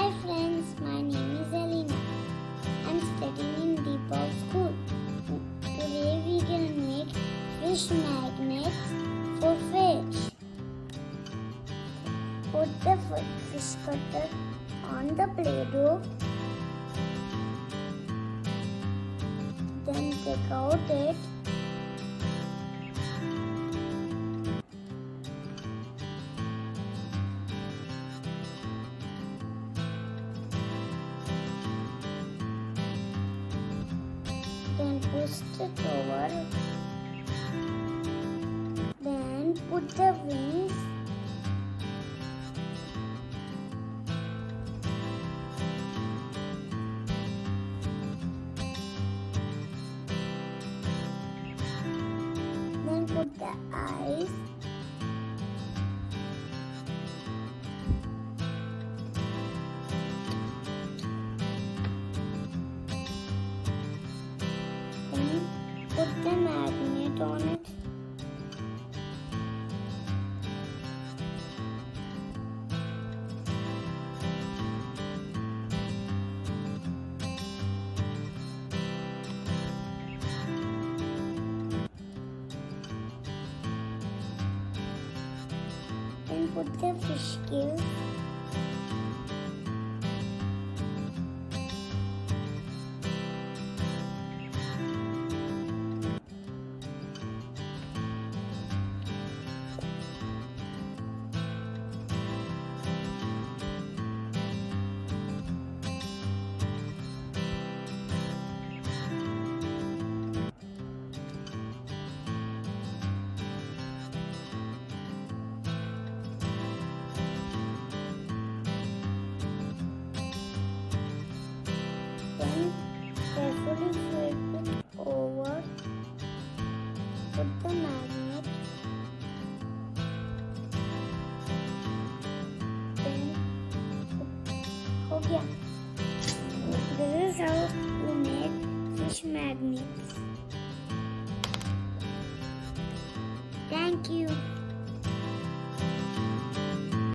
Hi friends, my name is Elena. I'm studying in Deepak School. Today we can make fish magnets for fish. Put the fish cutter on the Play-Doh. Then take out it. Then twist it over. Then put the wings. Then put the eyes. Then put the magnet on it. Then put the fish scales. Then carefully flip it over. Put the magnet. Then हो गया. This is how you make fish magnets. Thank you.